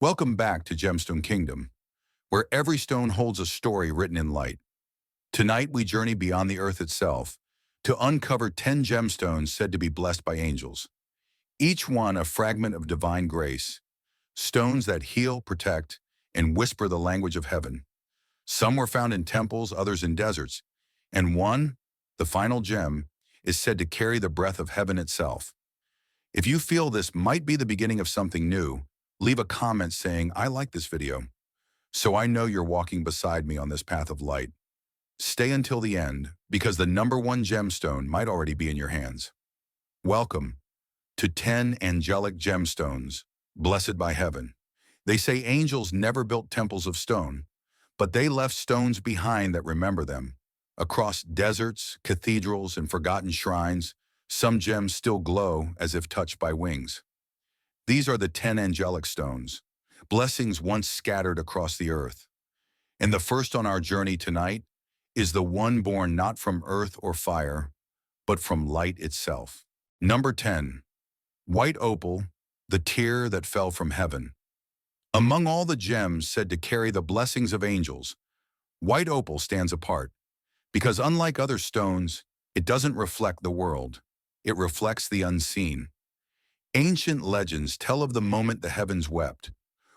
Welcome back to Gemstone Kingdom, where every stone holds a story written in light. Tonight we journey beyond the earth itself to uncover 10 gemstones said to be blessed by angels, each one a fragment of divine grace, stones that heal, protect, and whisper the language of heaven. Some were found in temples, others in deserts, and one, the final gem, is said to carry the breath of heaven itself. If you feel this might be the beginning of something new, leave a comment saying, "I like this video," so I know you're walking beside me on this path of light. Stay until the end, because the number one gemstone might already be in your hands. Welcome to 10 angelic gemstones, blessed by heaven. They say angels never built temples of stone, but they left stones behind that remember them. Across deserts, cathedrals, and forgotten shrines, some gems still glow as if touched by wings. These are the 10 angelic stones, blessings once scattered across the earth. And the first on our journey tonight is the one born not from earth or fire, but from light itself. Number 10. White opal, the tear that fell from heaven. Among all the gems said to carry the blessings of angels, white opal stands apart, because unlike other stones, it doesn't reflect the world. It reflects the unseen. Ancient legends tell of the moment the heavens wept.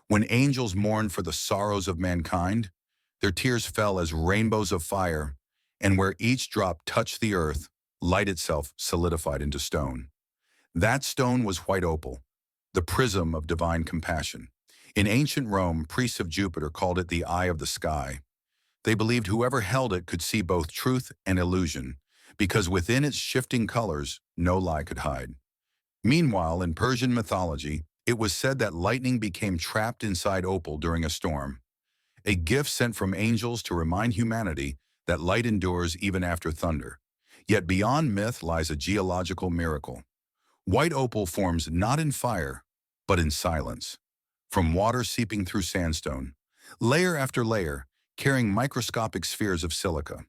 When angels mourned for the sorrows of mankind, their tears fell as rainbows of fire, and where each drop touched the earth, light itself solidified into stone. That stone was white opal, the prism of divine compassion. In ancient Rome, priests of Jupiter called it the eye of the sky. They believed whoever held it could see both truth and illusion, because within its shifting colors, no lie could hide. Meanwhile, in Persian mythology, it was said that lightning became trapped inside opal during a storm, a gift sent from angels to remind humanity that light endures even after thunder. Yet beyond myth lies a geological miracle. White opal forms not in fire, but in silence. From water seeping through sandstone, layer after layer, carrying microscopic spheres of silica.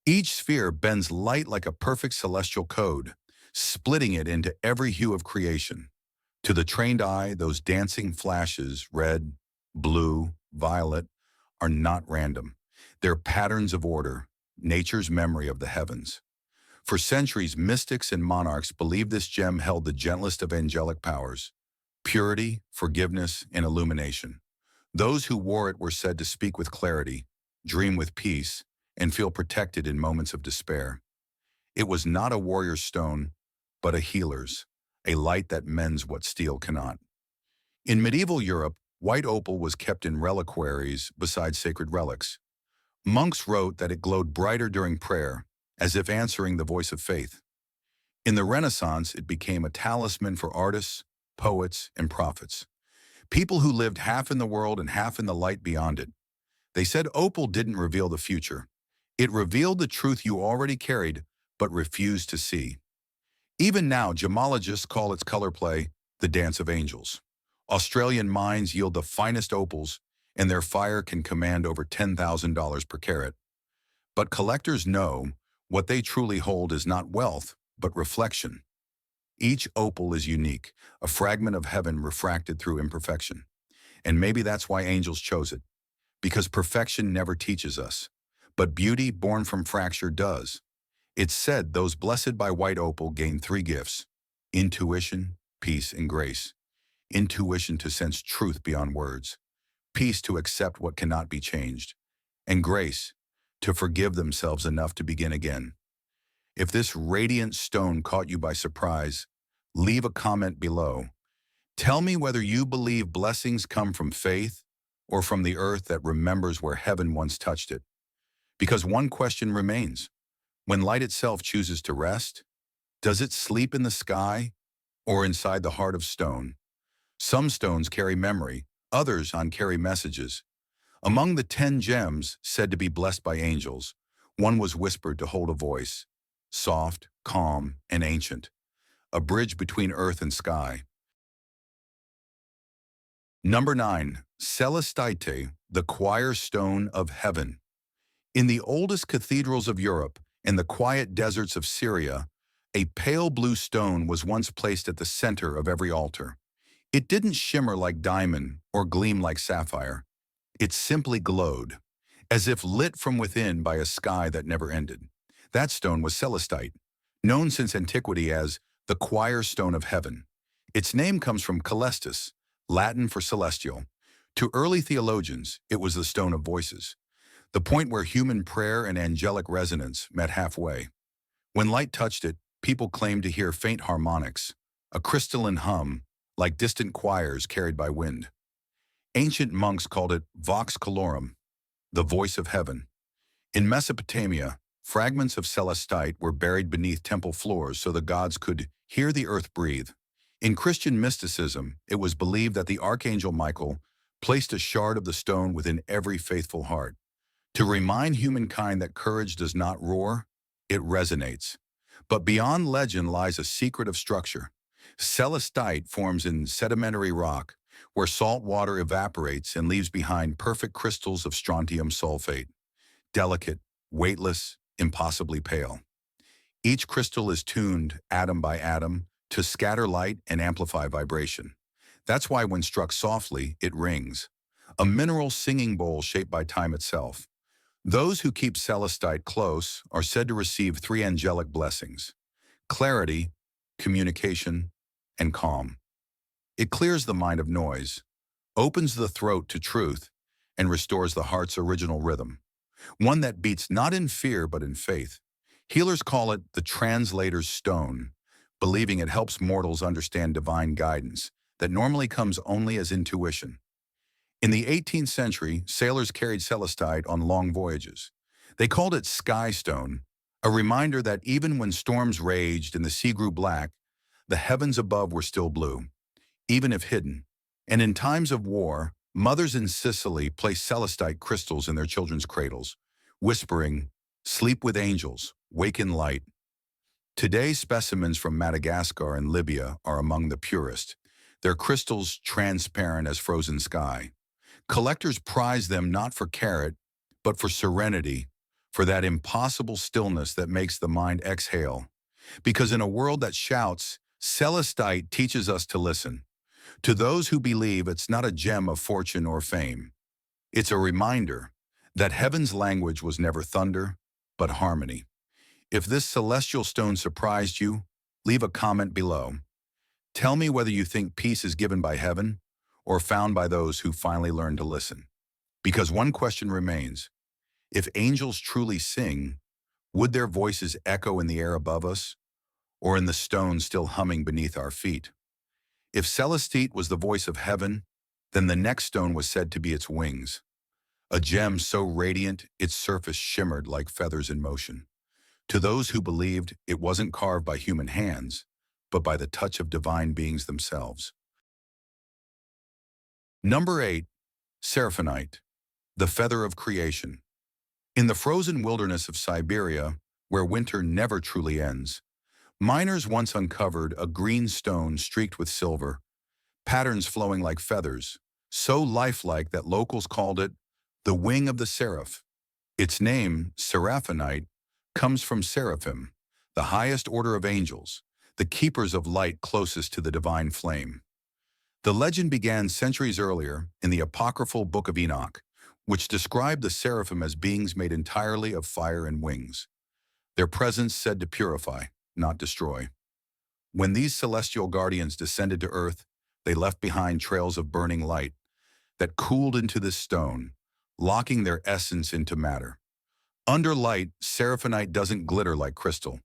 Each sphere bends light like a perfect celestial code, splitting it into every hue of creation. To the trained eye, those dancing flashes, red, blue, violet, are not random. They're patterns of order, nature's memory of the heavens. For centuries, mystics and monarchs believed this gem held the gentlest of angelic powers: purity, forgiveness, and illumination. Those who wore it were said to speak with clarity, dream with peace, and feel protected in moments of despair. It was not a warrior's stone, but a healer's, a light that mends what steel cannot. In medieval Europe, white opal was kept in reliquaries beside sacred relics. Monks wrote that it glowed brighter during prayer, as if answering the voice of faith. In the Renaissance, it became a talisman for artists, poets, and prophets, people who lived half in the world and half in the light beyond it. They said opal didn't reveal the future. It revealed the truth you already carried, but refused to see. Even now, gemologists call its color play the dance of angels. Australian mines yield the finest opals, and their fire can command over $10,000 per carat. But collectors know what they truly hold is not wealth, but reflection. Each opal is unique, a fragment of heaven refracted through imperfection. And maybe that's why angels chose it, because perfection never teaches us, but beauty born from fracture does. It's said those blessed by white opal gain 3 gifts: intuition, peace, and grace. Intuition to sense truth beyond words, peace to accept what cannot be changed, and grace to forgive themselves enough to begin again. If this radiant stone caught you by surprise, leave a comment below. Tell me whether you believe blessings come from faith or from the earth that remembers where heaven once touched it. Because one question remains: when light itself chooses to rest, does it sleep in the sky or inside the heart of stone? Some stones carry memory, others carry messages. Among the 10 gems said to be blessed by angels, one was whispered to hold a voice, soft, calm, and ancient, a bridge between earth and sky. Number 9. Celestite, the choir stone of heaven. In the oldest cathedrals of Europe and the quiet deserts of Syria, a pale blue stone was once placed at the center of every altar. It didn't shimmer like diamond or gleam like sapphire. It simply glowed, as if lit from within by a sky that never ended. That stone was Celestite, known since antiquity as the choir stone of heaven. Its name comes from celestis, Latin for celestial. To early theologians, it was the stone of voices, the point where human prayer and angelic resonance met halfway. When light touched it, people claimed to hear faint harmonics, a crystalline hum, like distant choirs carried by wind. Ancient monks called it vox colorum, the voice of heaven. In Mesopotamia, fragments of celestite were buried beneath temple floors so the gods could hear the earth breathe. In Christian mysticism, it was believed that the archangel Michael placed a shard of the stone within every faithful heart. To remind humankind that courage does not roar, it resonates. But beyond legend lies a secret of structure. Celestite forms in sedimentary rock, where salt water evaporates and leaves behind perfect crystals of strontium sulfate, delicate, weightless, impossibly pale. Each crystal is tuned, atom by atom, to scatter light and amplify vibration. That's why when struck softly, it rings. A mineral singing bowl shaped by time itself. Those who keep celestite close are said to receive three angelic blessings: clarity, communication, and calm. It clears the mind of noise, opens the throat to truth, and restores the heart's original rhythm, one that beats not in fear but in faith. Healers call it the translator's stone, believing it helps mortals understand divine guidance that normally comes only as intuition. In the 18th century, sailors carried celestite on long voyages. They called it sky stone, a reminder that even when storms raged and the sea grew black, the heavens above were still blue, even if hidden. And in times of war, mothers in Sicily placed celestite crystals in their children's cradles, whispering, "Sleep with angels, wake in light." Today, specimens from Madagascar and Libya are among the purest, their crystals transparent as frozen sky. Collectors prize them not for carat, but for serenity, for that impossible stillness that makes the mind exhale. Because in a world that shouts, celestite teaches us to listen. To those who believe, it's not a gem of fortune or fame. It's a reminder that heaven's language was never thunder, but harmony. If this celestial stone surprised you, leave a comment below. Tell me whether you think peace is given by heaven or found by those who finally learn to listen. Because one question remains: if angels truly sing, would their voices echo in the air above us, or in the stone still humming beneath our feet? If celestite was the voice of heaven, then the next stone was said to be its wings, a gem so radiant its surface shimmered like feathers in motion. To those who believed, it wasn't carved by human hands, but by the touch of divine beings themselves. Number 8. Saraphanite, the feather of creation. In the frozen wilderness of Siberia, where winter never truly ends, miners once uncovered a green stone streaked with silver, patterns flowing like feathers, so lifelike that locals called it the wing of the seraph. Its name, Saraphanite, comes from seraphim, the highest order of angels, the keepers of light closest to the divine flame. The legend began centuries earlier in the apocryphal Book of Enoch, which described the seraphim as beings made entirely of fire and wings, their presence said to purify, not destroy. When these celestial guardians descended to earth, they left behind trails of burning light that cooled into this stone, locking their essence into matter. Under light, Saraphanite doesn't glitter like crystal.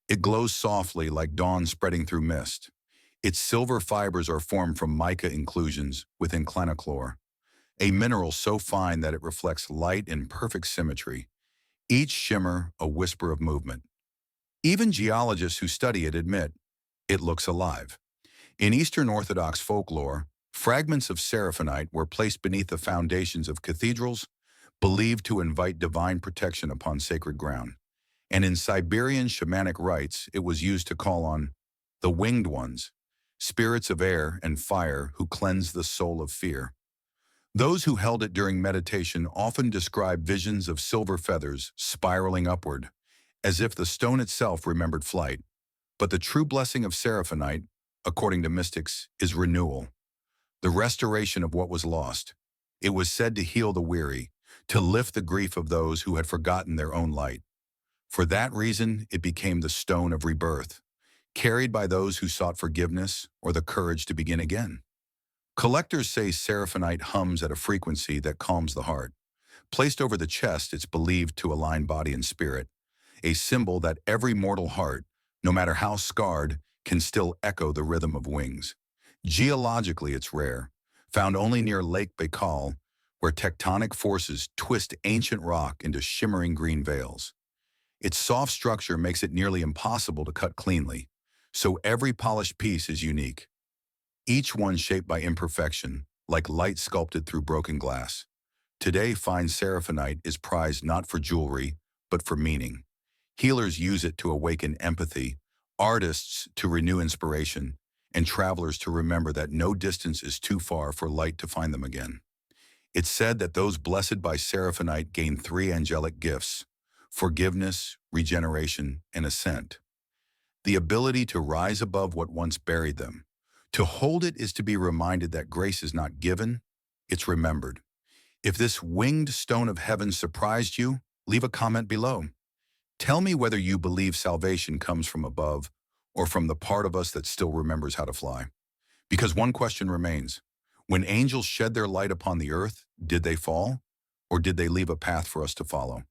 It glows softly like dawn spreading through mist. Its silver fibers are formed from mica inclusions with inclinochlore, a mineral so fine that it reflects light in perfect symmetry, each shimmer a whisper of movement. Even geologists who study it admit it looks alive. In Eastern Orthodox folklore, fragments of Saraphanite were placed beneath the foundations of cathedrals, believed to invite divine protection upon sacred ground. And in Siberian shamanic rites, it was used to call on the winged ones, spirits of air and fire who cleanse the soul of fear. Those who held it during meditation often describe visions of silver feathers spiraling upward, as if the stone itself remembered flight. But the true blessing of Saraphanite, according to mystics, is renewal. the restoration of what was lost. It was said to heal the weary, to lift the grief of those who had forgotten their own light. For that reason, it became the stone of rebirth, carried by those who sought forgiveness or the courage to begin again. Collectors say Saraphanite hums at a frequency that calms the heart. Placed over the chest, it's believed to align body and spirit, a symbol that every mortal heart, no matter how scarred, can still echo the rhythm of wings. Geologically, it's rare, found only near Lake Baikal, where tectonic forces twist ancient rock into shimmering green veils. Its soft structure makes it nearly impossible to cut cleanly, so every polished piece is unique, each one shaped by imperfection, like light sculpted through broken glass. Today, fine Saraphanite is prized not for jewelry, but for meaning. Healers use it to awaken empathy, artists to renew inspiration, and travelers to remember that no distance is too far for light to find them again. It's said that those blessed by Saraphanite gain three angelic gifts: forgiveness, regeneration, and ascent. The ability to rise above what once buried them. To hold it is to be reminded that grace is not given, it's remembered. If this winged stone of heaven surprised you, leave a comment below. Tell me whether you believe salvation comes from above or from the part of us that still remembers how to fly. Because one question remains: when angels shed their light upon the earth, did they fall, or did they leave a path for us to follow?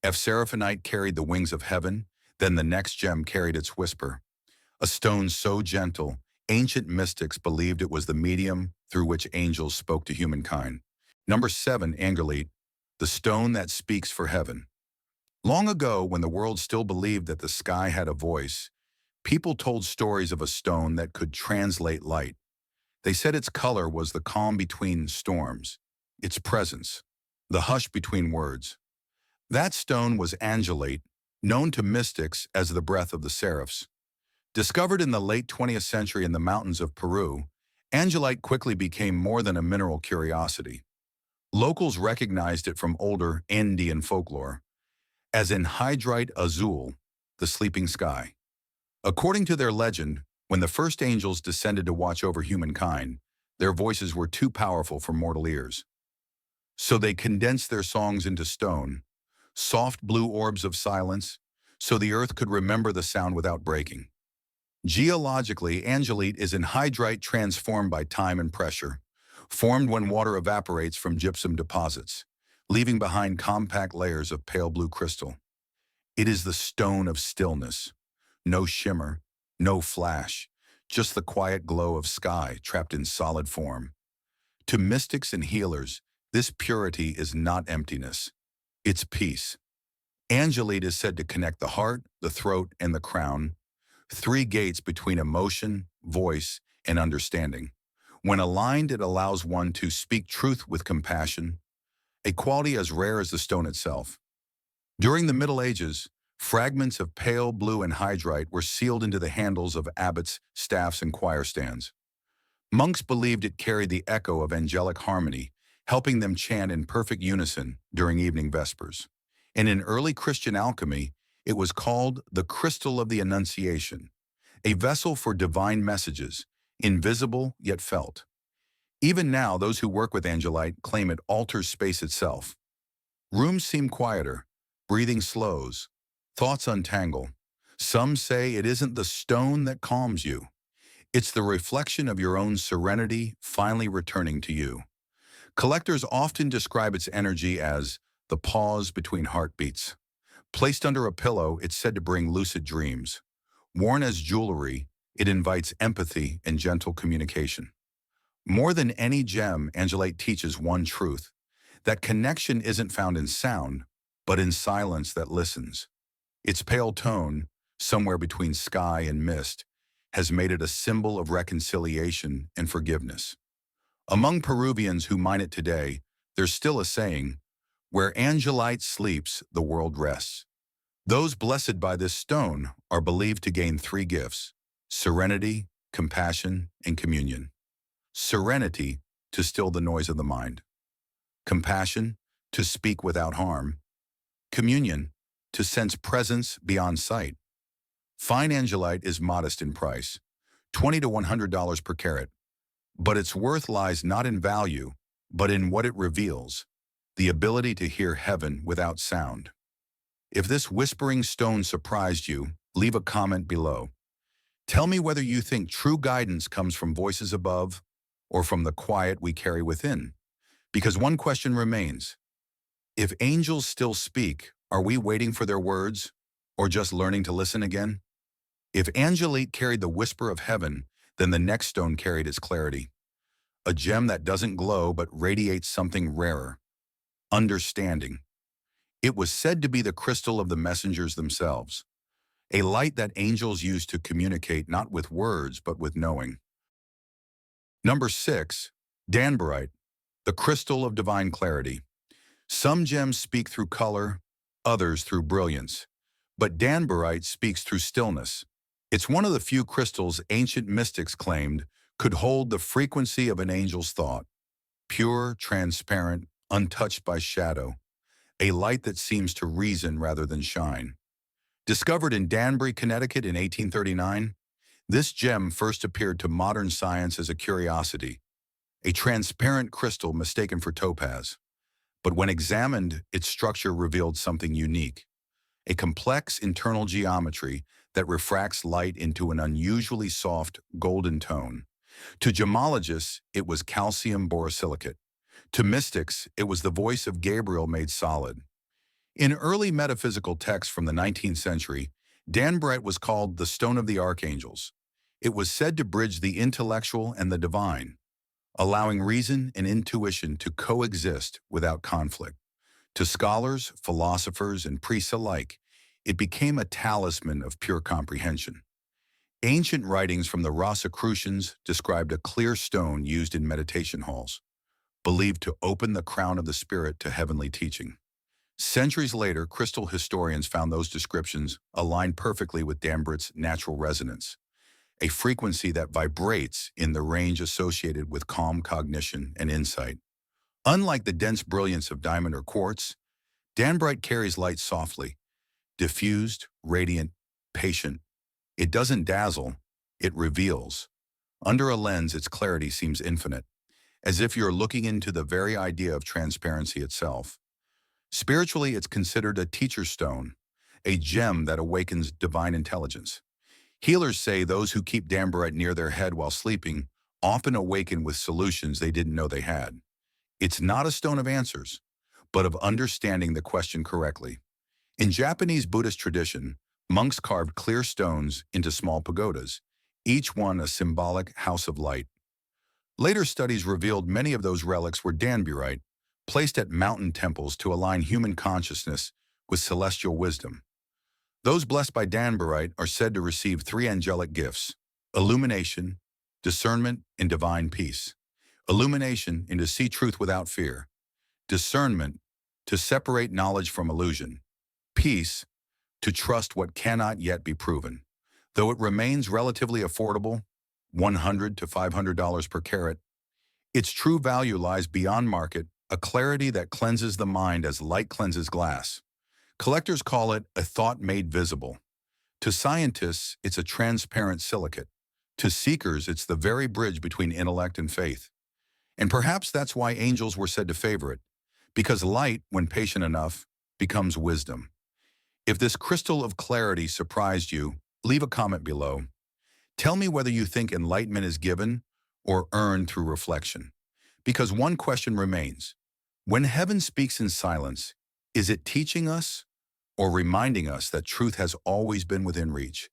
If Saraphanite carried the wings of heaven, then the next gem carried its whisper. A stone so gentle, ancient mystics believed it was the medium through which angels spoke to humankind. Number 7, Angelite, the stone that speaks for heaven. Long ago, when the world still believed that the sky had a voice, people told stories of a stone that could translate light. They said its color was the calm between storms, its presence, the hush between words. That stone was Angelite, known to mystics as the breath of the seraphs. Discovered in the late 20th century in the mountains of Peru, Angelite quickly became more than a mineral curiosity. Locals recognized it from older Indian folklore as anhydrite azul, the sleeping sky. According to their legend, when the first angels descended to watch over humankind, their voices were too powerful for mortal ears. So they condensed their songs into stone, soft blue orbs of silence, so the earth could remember the sound without breaking. Geologically, Angelite is anhydrite transformed by time and pressure, formed when water evaporates from gypsum deposits, leaving behind compact layers of pale blue crystal. It is the stone of stillness. No shimmer, no flash, just the quiet glow of sky trapped in solid form. To mystics and healers, this purity is not emptiness, it's peace. Angelite is said to connect the heart, the throat, and the crown, three gates between emotion, voice, and understanding. When aligned, it allows one to speak truth with compassion, a quality as rare as the stone itself. During the Middle Ages, fragments of pale blue anhydrite were sealed into the handles of abbots, staffs, and choir stands. Monks believed it carried the echo of angelic harmony, helping them chant in perfect unison during evening vespers. And in early Christian alchemy, it was called the crystal of the Annunciation, a vessel for divine messages, invisible yet felt. Even now, those who work with Angelite claim it alters space itself. Rooms seem quieter, breathing slows, thoughts untangle. Some say it isn't the stone that calms you. It's the reflection of your own serenity finally returning to you. Collectors often describe its energy as the pause between heartbeats. Placed under a pillow, it's said to bring lucid dreams. Worn as jewelry, it invites empathy and gentle communication. More than any gem, Angelite teaches one truth: that connection isn't found in sound, but in silence that listens. Its pale tone, somewhere between sky and mist, has made it a symbol of reconciliation and forgiveness. Among Peruvians who mine it today, there's still a saying, "Where Angelite sleeps, the world rests." Those blessed by this stone are believed to gain three gifts: serenity, compassion, and communion. Serenity, to still the noise of the mind. Compassion, to speak without harm. Communion, to sense presence beyond sight. Fine Angelite is modest in price, $20 to $100 per carat. But its worth lies not in value, but in what it reveals, the ability to hear heaven without sound. If this whispering stone surprised you, leave a comment below. Tell me whether you think true guidance comes from voices above or from the quiet we carry within. Because one question remains. If angels still speak, are we waiting for their words or just learning to listen again? If Angelite carried the whisper of heaven, then the next stone carried its clarity. A gem that doesn't glow but radiates something rarer. Understanding. It was said to be the crystal of the messengers themselves, a light that angels use to communicate not with words but with knowing. Number 6, Danburite, the crystal of divine clarity. Some gems speak through color, others through brilliance, but Danburite speaks through stillness. It's one of the few crystals ancient mystics claimed could hold the frequency of an angel's thought, pure, transparent, untouched by shadow, a light that seems to reason rather than shine. Discovered in Danbury, Connecticut in 1839, this gem first appeared to modern science as a curiosity, a transparent crystal mistaken for topaz. But when examined, its structure revealed something unique, a complex internal geometry that refracts light into an unusually soft, golden tone. To gemologists, it was calcium borosilicate. To mystics, it was the voice of Gabriel made solid. In early metaphysical texts from the 19th century, Danburite was called the Stone of the Archangels. It was said to bridge the intellectual and the divine, allowing reason and intuition to coexist without conflict. To scholars, philosophers, and priests alike, it became a talisman of pure comprehension. Ancient writings from the Rosicrucians described a clear stone used in meditation halls, believed to open the crown of the spirit to heavenly teaching. Centuries later, crystal historians found those descriptions aligned perfectly with Danburite's natural resonance, a frequency that vibrates in the range associated with calm cognition and insight. Unlike the dense brilliance of diamond or quartz, Danburite carries light softly, diffused, radiant, patient. It doesn't dazzle, it reveals. Under a lens, its clarity seems infinite, as if you're looking into the very idea of transparency itself. Spiritually, it's considered a teacher stone, a gem that awakens divine intelligence. Healers say those who keep Danburite near their head while sleeping often awaken with solutions they didn't know they had. It's not a stone of answers, but of understanding the question correctly. In Japanese Buddhist tradition, monks carved clear stones into small pagodas, each one a symbolic house of light. Later studies revealed many of those relics were Danburite, placed at mountain temples to align human consciousness with celestial wisdom. Those blessed by Danburite are said to receive 3 angelic gifts: illumination, discernment, and divine peace. Illumination, to see truth without fear. Discernment, to separate knowledge from illusion. Peace, to trust what cannot yet be proven. Though it remains relatively affordable, $100 to $500 per carat, its true value lies beyond market, a clarity that cleanses the mind as light cleanses glass. Collectors call it a thought made visible. To scientists, it's a transparent silicate. To seekers, it's the very bridge between intellect and faith. And perhaps that's why angels were said to favor it, because light, when patient enough, becomes wisdom. If this crystal of clarity surprised you, leave a comment below. Tell me whether you think enlightenment is given or earned through reflection. Because one question remains. When heaven speaks in silence, is it teaching us or reminding us that truth has always been within reach?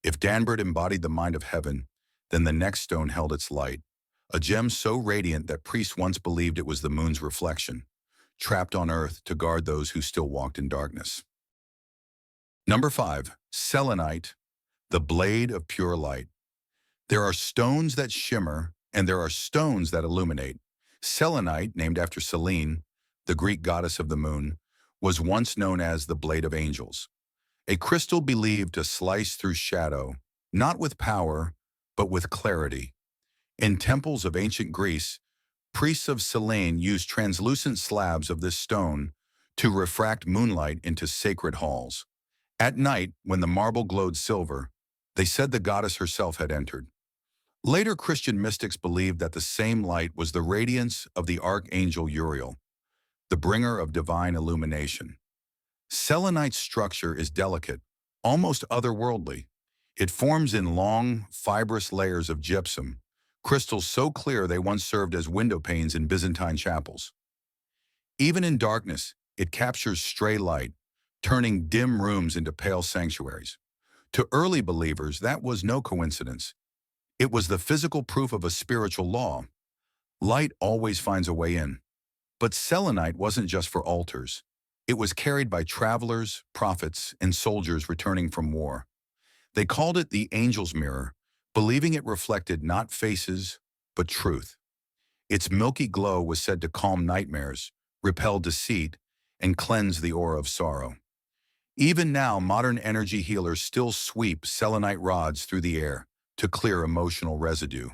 If Danburite embodied the mind of heaven, then the next stone held its light, a gem so radiant that priests once believed it was the moon's reflection, trapped on earth to guard those who still walked in darkness. Number 5, Selenite, the blade of pure light. There are stones that shimmer, and there are stones that illuminate. Selenite, named after Selene, the Greek goddess of the moon, was once known as the blade of angels, a crystal believed to slice through shadow, not with power, but with clarity. In temples of ancient Greece, priests of Selene used translucent slabs of this stone to refract moonlight into sacred halls. At night, when the marble glowed silver, they said the goddess herself had entered. Later Christian mystics believed that the same light was the radiance of the archangel Uriel, the bringer of divine illumination. Selenite's structure is delicate, almost otherworldly. It forms in long, fibrous layers of gypsum, crystals so clear they once served as window panes in Byzantine chapels. Even in darkness, it captures stray light, turning dim rooms into pale sanctuaries. To early believers, that was no coincidence. It was the physical proof of a spiritual law. Light always finds a way in. But selenite wasn't just for altars. It was carried by travelers, prophets, and soldiers returning from war. They called it the angel's mirror, believing it reflected not faces, but truth. Its milky glow was said to calm nightmares, repel deceit, and cleanse the aura of sorrow. Even now, modern energy healers still sweep selenite rods through the air to clear emotional residue.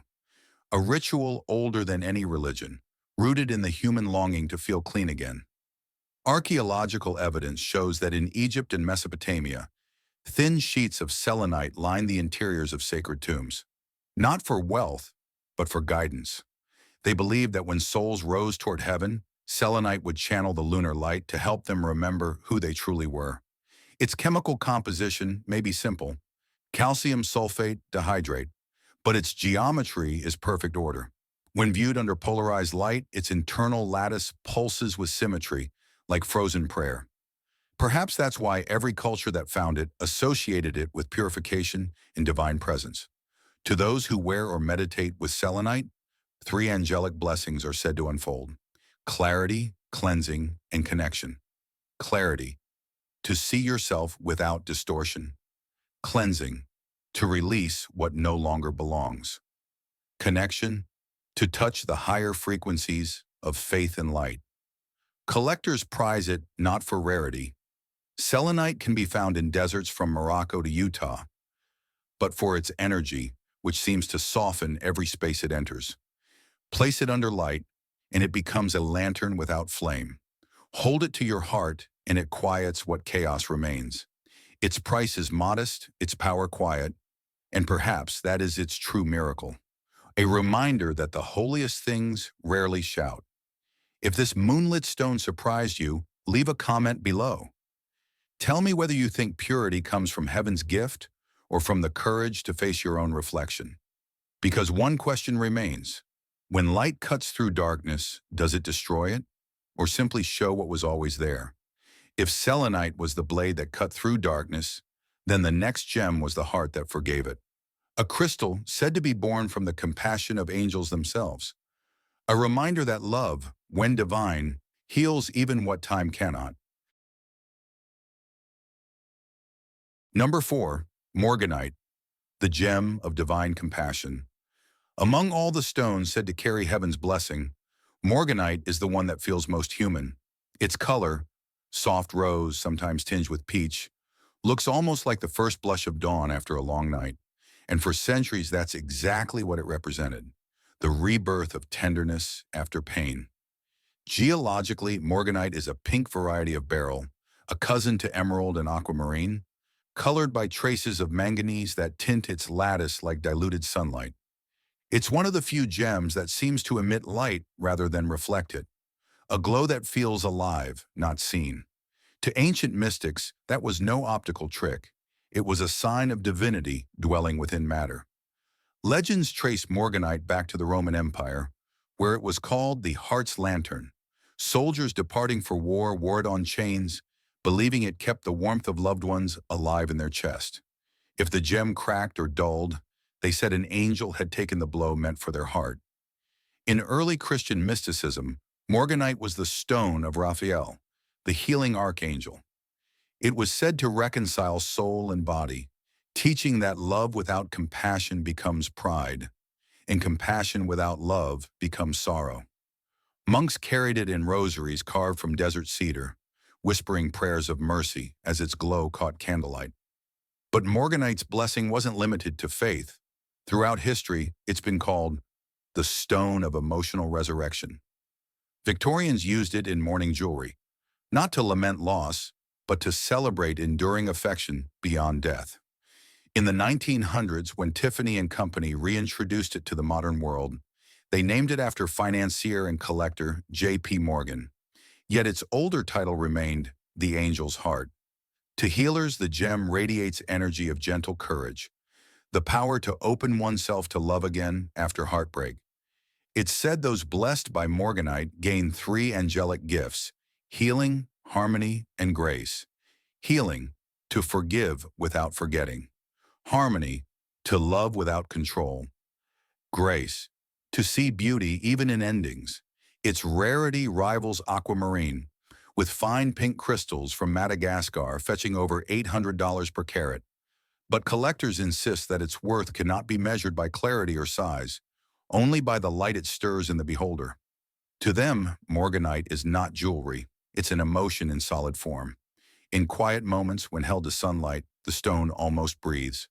A ritual older than any religion, rooted in the human longing to feel clean again. Archaeological evidence shows that in Egypt and Mesopotamia, thin sheets of selenite line the interiors of sacred tombs. Not for wealth, but for guidance. They believed that when souls rose toward heaven, selenite would channel the lunar light to help them remember who they truly were. Its chemical composition may be simple, calcium sulfate dihydrate, but its geometry is perfect order. When viewed under polarized light, its internal lattice pulses with symmetry, like frozen prayer. Perhaps that's why every culture that found it associated it with purification and divine presence. To those who wear or meditate with selenite, 3 angelic blessings are said to unfold: clarity, cleansing, and connection. Clarity, to see yourself without distortion. Cleansing, to release what no longer belongs. Connection, to touch the higher frequencies of faith and light. Collectors prize it not for rarity. Selenite can be found in deserts from Morocco to Utah, but for its energy, which seems to soften every space it enters. Place it under light, and it becomes a lantern without flame. Hold it to your heart, and it quiets what chaos remains. Its price is modest, its power quiet, and perhaps that is its true miracle. A reminder that the holiest things rarely shout. If this moonlit stone surprised you, leave a comment below. Tell me whether you think purity comes from heaven's gift or from the courage to face your own reflection. Because one question remains: when light cuts through darkness, does it destroy it or simply show what was always there? If selenite was the blade that cut through darkness, then the next gem was the heart that forgave it. A crystal said to be born from the compassion of angels themselves. A reminder that love, when divine, heals even what time cannot. Number 4, Morganite, the gem of divine compassion. Among all the stones said to carry heaven's blessing, Morganite is the one that feels most human. Its color, soft rose, sometimes tinged with peach, looks almost like the first blush of dawn after a long night. And for centuries, that's exactly what it represented: the rebirth of tenderness after pain. Geologically, Morganite is a pink variety of beryl, a cousin to emerald and aquamarine, colored by traces of manganese that tint its lattice like diluted sunlight. It's one of the few gems that seems to emit light rather than reflect it, a glow that feels alive, not seen. To ancient mystics, that was no optical trick. It was a sign of divinity dwelling within matter. Legends trace Morganite back to the Roman Empire, where it was called the heart's lantern. Soldiers departing for war wore it on chains, believing it kept the warmth of loved ones alive in their chest. If the gem cracked or dulled, they said an angel had taken the blow meant for their heart. In early Christian mysticism, Morganite was the stone of Raphael, the healing archangel. It was said to reconcile soul and body, teaching that love without compassion becomes pride, and compassion without love becomes sorrow. Monks carried it in rosaries carved from desert cedar, whispering prayers of mercy as its glow caught candlelight. But Morganite's blessing wasn't limited to faith. Throughout history, it's been called the stone of emotional resurrection. Victorians used it in mourning jewelry, not to lament loss, but to celebrate enduring affection beyond death. In the 1900s, when Tiffany and Company reintroduced it to the modern world, they named it after financier and collector J.P. Morgan. Yet its older title remained the Angel's Heart. To healers, the gem radiates energy of gentle courage, the power to open oneself to love again after heartbreak. It's said those blessed by Morganite gain three angelic gifts: healing, harmony, and grace. Healing, to forgive without forgetting. Harmony, to love without control. Grace, to see beauty even in endings. Its rarity rivals aquamarine, with fine pink crystals from Madagascar fetching over $800 per carat. But collectors insist that its worth cannot be measured by clarity or size, only by the light it stirs in the beholder. To them, Morganite is not jewelry, it's an emotion in solid form. In quiet moments when held to sunlight, the stone almost breathes.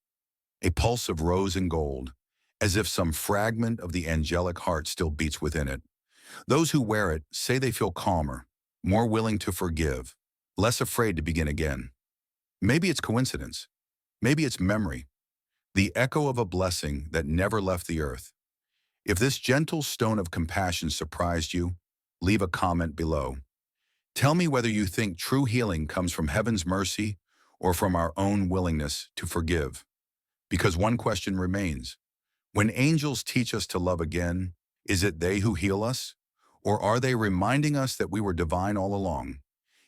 A pulse of rose and gold, as if some fragment of the angelic heart still beats within it. Those who wear it say they feel calmer, more willing to forgive, less afraid to begin again. Maybe it's coincidence. Maybe it's memory, the echo of a blessing that never left the earth. If this gentle stone of compassion surprised you, leave a comment below. Tell me whether you think true healing comes from heaven's mercy or from our own willingness to forgive. Because one question remains: when angels teach us to love again, is it they who heal us? Or are they reminding us that we were divine all along?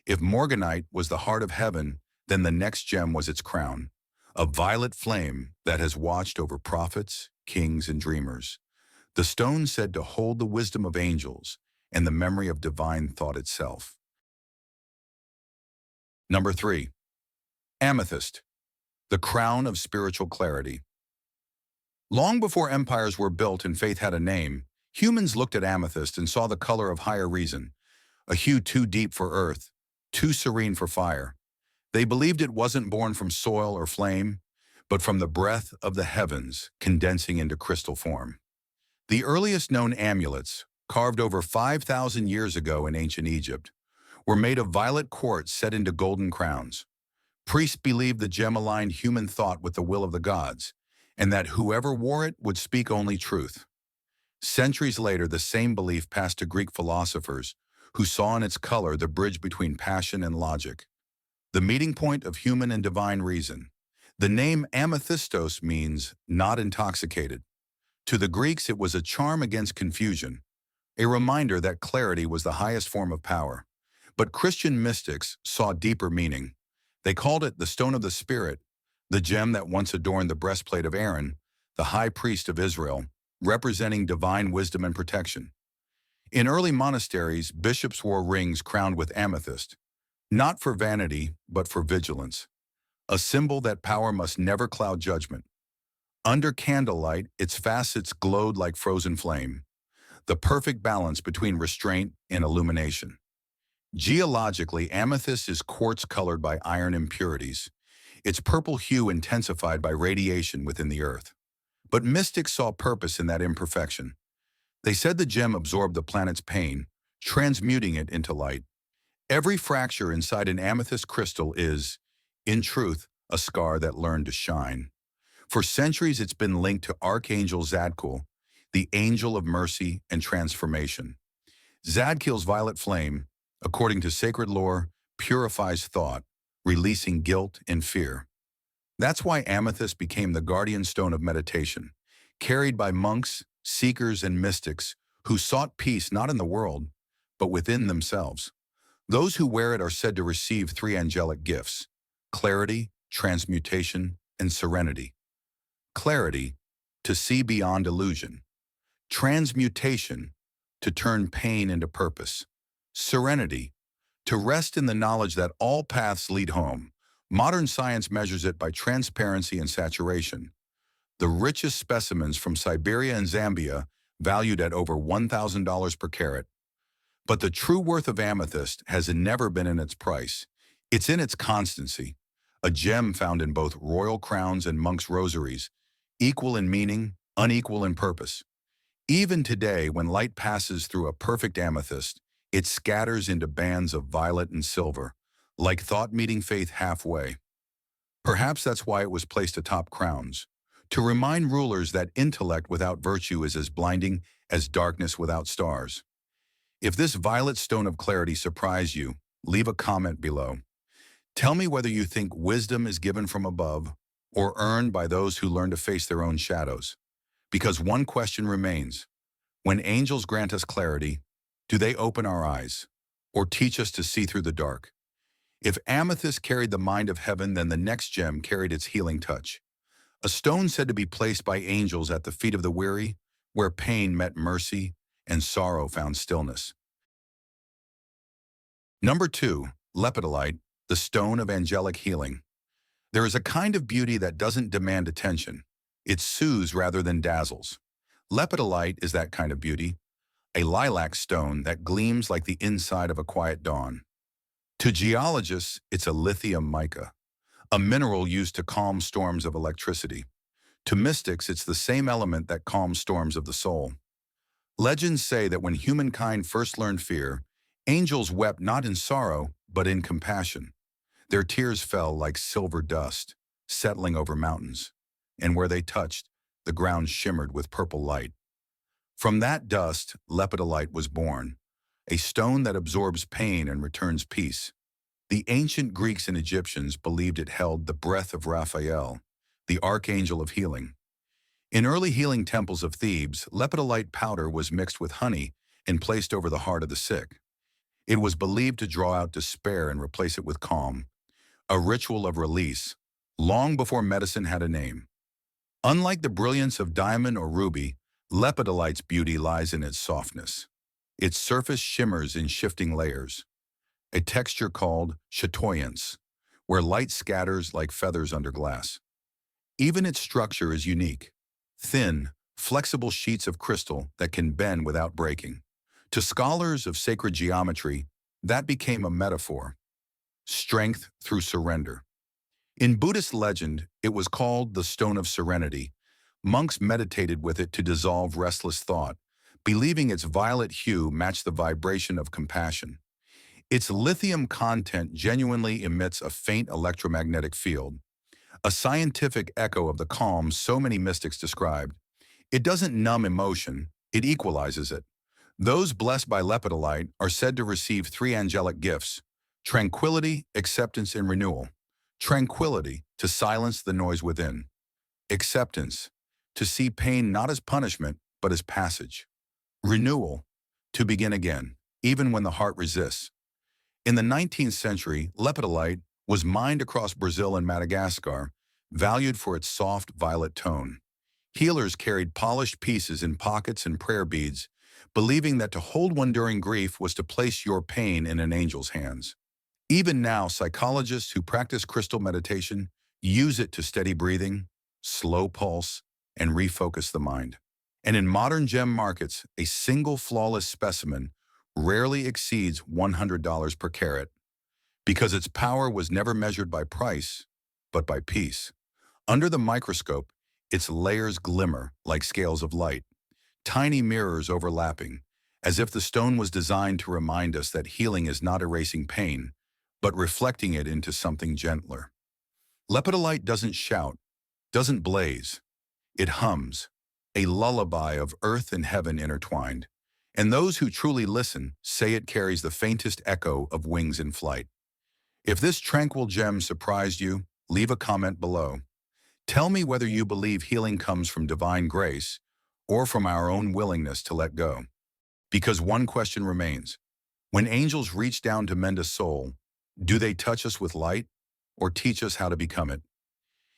If Morganite was the heart of heaven, then the next gem was its crown, a violet flame that has watched over prophets, kings, and dreamers. The stone said to hold the wisdom of angels and the memory of divine thought itself. Number 3. Amethyst, the crown of spiritual clarity. Long before empires were built and faith had a name, humans looked at amethyst and saw the color of higher reason, a hue too deep for earth, too serene for fire. They believed it wasn't born from soil or flame, but from the breath of the heavens condensing into crystal form. The earliest known amulets, carved over 5,000 years ago in ancient Egypt, were made of violet quartz set into golden crowns. Priests believed the gem aligned human thought with the will of the gods, and that whoever wore it would speak only truth. Centuries later, the same belief passed to Greek philosophers, who saw in its color the bridge between passion and logic, the meeting point of human and divine reason. The name amethystos means not intoxicated. To the Greeks, it was a charm against confusion, a reminder that clarity was the highest form of power. But Christian mystics saw deeper meaning. They called it the stone of the Spirit, the gem that once adorned the breastplate of Aaron, the high priest of Israel, representing divine wisdom and protection. In early monasteries, bishops wore rings crowned with amethyst, not for vanity, but for vigilance, a symbol that power must never cloud judgment. Under candlelight, its facets glowed like frozen flame, the perfect balance between restraint and illumination. Geologically, amethyst is quartz colored by iron impurities, its purple hue intensified by radiation within the earth. But mystics saw purpose in that imperfection. They said the gem absorbed the planet's pain, transmuting it into light. Every fracture inside an amethyst crystal is, in truth, a scar that learned to shine. For centuries, it's been linked to Archangel Zadkiel, the angel of mercy and transformation. Zadkiel's violet flame, according to sacred lore, purifies thought, releasing guilt and fear. That's why amethyst became the guardian stone of meditation, carried by monks, seekers, and mystics who sought peace not in the world, but within themselves. Those who wear it are said to receive three angelic gifts: clarity, transmutation, and serenity. Clarity, to see beyond illusion. Transmutation, to turn pain into purpose. Serenity, to rest in the knowledge that all paths lead home. Modern science measures it by transparency and saturation. The richest specimens from Siberia and Zambia, valued at over $1,000 per carat. But the true worth of amethyst has never been in its price. It's in its constancy, a gem found in both royal crowns and monks' rosaries, equal in meaning, unequal in purpose. Even today, when light passes through a perfect amethyst, it scatters into bands of violet and silver, like thought meeting faith halfway. Perhaps that's why it was placed atop crowns, to remind rulers that intellect without virtue is as blinding as darkness without stars. If this violet stone of clarity surprised you, leave a comment below. Tell me whether you think wisdom is given from above or earned by those who learn to face their own shadows. Because one question remains. When angels grant us clarity, do they open our eyes or teach us to see through the dark? If amethyst carried the mind of heaven, then the next gem carried its healing touch. A stone said to be placed by angels at the feet of the weary, where pain met mercy and sorrow found stillness. Number 2, Lepidolite, the stone of angelic healing. There is a kind of beauty that doesn't demand attention. It soothes rather than dazzles. Lepidolite is that kind of beauty, a lilac stone that gleams like the inside of a quiet dawn. To geologists, it's a lithium mica, a mineral used to calm storms of electricity. To mystics, it's the same element that calms storms of the soul. Legends say that when humankind first learned fear, angels wept not in sorrow, but in compassion. Their tears fell like silver dust, settling over mountains, and where they touched, the ground shimmered with purple light. From that dust, Lepidolite was born, a stone that absorbs pain and returns peace. The ancient Greeks and Egyptians believed it held the breath of Raphael, the archangel of healing. In early healing temples of Thebes, lepidolite powder was mixed with honey and placed over the heart of the sick. It was believed to draw out despair and replace it with calm, a ritual of release, long before medicine had a name. Unlike the brilliance of diamond or ruby, lepidolite's beauty lies in its softness. Its surface shimmers in shifting layers, a texture called chatoyance, where light scatters like feathers under glass. Even its structure is unique, thin, flexible sheets of crystal that can bend without breaking. To scholars of sacred geometry, that became a metaphor, strength through surrender. In Buddhist legend, it was called the Stone of Serenity. Monks meditated with it to dissolve restless thought, believing its violet hue matched the vibration of compassion. Its lithium content genuinely emits a faint electromagnetic field, a scientific echo of the calm so many mystics described. It doesn't numb emotion, it equalizes it. Those blessed by lepidolite are said to receive 3 angelic gifts: tranquility, acceptance, and renewal. Tranquility, to silence the noise within. Acceptance, to see pain not as punishment, but as passage. Renewal, to begin again, even when the heart resists. In the 19th century, lepidolite was mined across Brazil and Madagascar, valued for its soft violet tone. Healers carried polished pieces in pockets and prayer beads, believing that to hold one during grief was to place your pain in an angel's hands. Even now, psychologists who practice crystal meditation use it to steady breathing, slow pulse, and refocus the mind. And in modern gem markets, a single flawless specimen rarely exceeds $100 per carat, because its power was never measured by price, but by peace. Under the microscope, its layers glimmer like scales of light, tiny mirrors overlapping, as if the stone was designed to remind us that healing is not erasing pain, but reflecting it into something gentler. Lepidolite doesn't shout, doesn't blaze. It hums, a lullaby of earth and heaven intertwined. And those who truly listen say it carries the faintest echo of wings in flight. If this tranquil gem surprised you, leave a comment below. Tell me whether you believe healing comes from divine grace or from our own willingness to let go. Because one question remains. When angels reach down to mend a soul, do they touch us with light or teach us how to become it?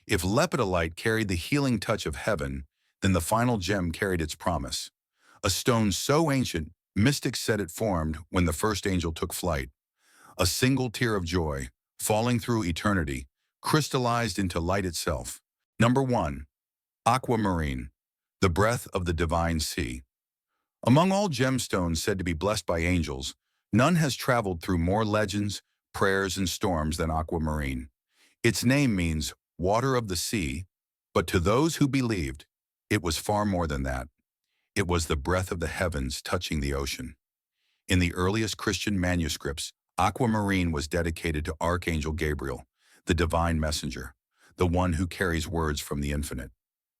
If lepidolite carried the healing touch of heaven, then the final gem carried its promise. A stone so ancient, mystics said it formed when the first angel took flight. A single tear of joy, falling through eternity, crystallized into light itself. Number 1. Aquamarine, the breath of the divine sea. Among all gemstones said to be blessed by angels, none has traveled through more legends, prayers, and storms than aquamarine. Its name means water of the sea, but to those who believed, it was far more than that. It was the breath of the heavens touching the ocean. In the earliest Christian manuscripts, aquamarine was dedicated to Archangel Gabriel, the divine messenger. the one who carries words from the infinite.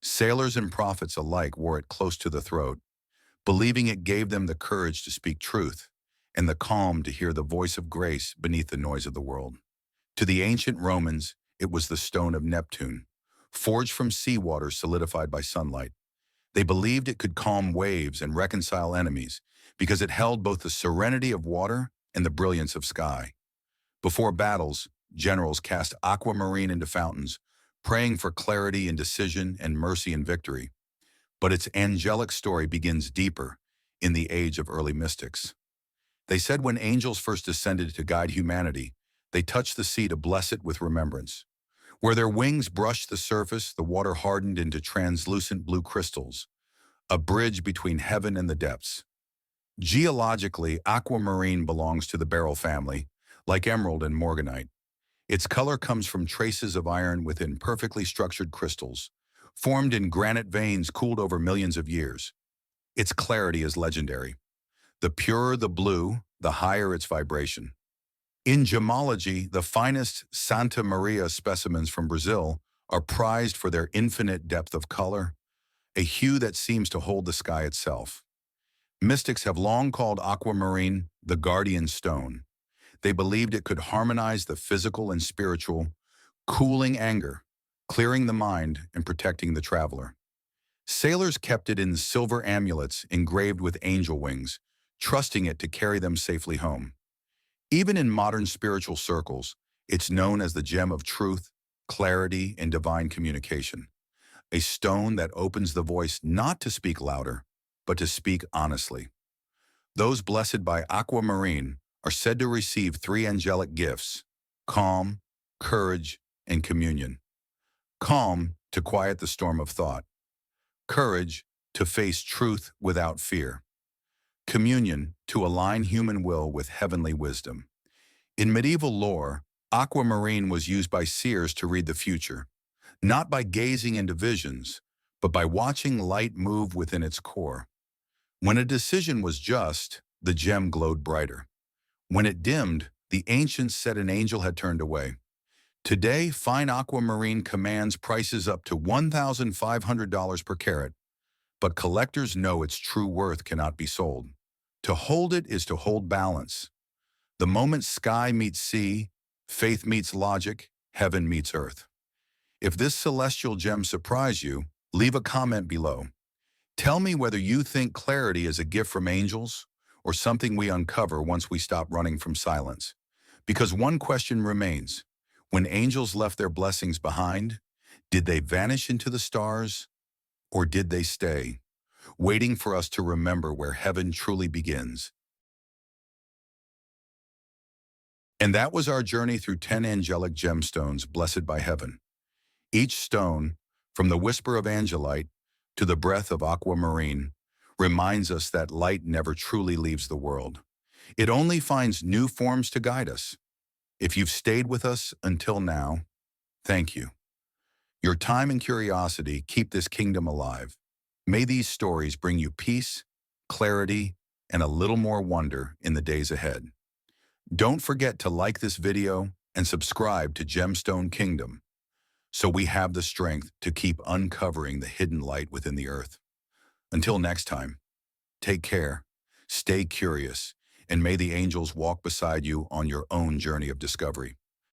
Sailors and prophets alike wore it close to the throat, believing it gave them the courage to speak truth and the calm to hear the voice of grace beneath the noise of the world. To the ancient Romans, it was the stone of Neptune, forged from seawater solidified by sunlight. They believed it could calm waves and reconcile enemies because it held both the serenity of water and the brilliance of sky. Before battles, generals cast aquamarine into fountains, praying for clarity in decision and mercy in victory. But its angelic story begins deeper in the age of early mystics. They said when angels first descended to guide humanity, they touched the sea to bless it with remembrance. Where their wings brushed the surface, the water hardened into translucent blue crystals, a bridge between heaven and the depths. Geologically, aquamarine belongs to the beryl family, like emerald and morganite. Its color comes from traces of iron within perfectly structured crystals, formed in granite veins cooled over millions of years. Its clarity is legendary. The purer the blue, the higher its vibration. In gemology, the finest Santa Maria specimens from Brazil are prized for their infinite depth of color, a hue that seems to hold the sky itself. Mystics have long called aquamarine the guardian stone. They believed it could harmonize the physical and spiritual, cooling anger, clearing the mind, and protecting the traveler. Sailors kept it in silver amulets engraved with angel wings, trusting it to carry them safely home. Even in modern spiritual circles, it's known as the gem of truth, clarity, and divine communication, a stone that opens the voice not to speak louder, but to speak honestly. Those blessed by aquamarine are said to receive three angelic gifts: calm, courage, and communion. Calm, to quiet the storm of thought. Courage, to face truth without fear. Communion, to align human will with heavenly wisdom. In medieval lore, aquamarine was used by seers to read the future, not by gazing into visions, but by watching light move within its core. When a decision was just, the gem glowed brighter. When it dimmed, the ancients said an angel had turned away. Today, fine aquamarine commands prices up to $1,500 per carat, but collectors know its true worth cannot be sold. To hold it is to hold balance. The moment sky meets sea, faith meets logic, heaven meets earth. If this celestial gem surprised you, leave a comment below. Tell me whether you think clarity is a gift from angels or something we uncover once we stop running from silence. Because one question remains: when angels left their blessings behind, did they vanish into the stars, or did they stay, waiting for us to remember where heaven truly begins? And that was our journey through 10 angelic gemstones blessed by heaven. Each stone, from the whisper of Angelite to the breath of aquamarine, reminds us that light never truly leaves the world. It only finds new forms to guide us. If you've stayed with us until now, thank you. Your time and curiosity keep this kingdom alive. May these stories bring you peace, clarity, and a little more wonder in the days ahead. Don't forget to like this video and subscribe to Gemstone Kingdom, so we have the strength to keep uncovering the hidden light within the earth. Until next time, take care, stay curious, and may the angels walk beside you on your own journey of discovery.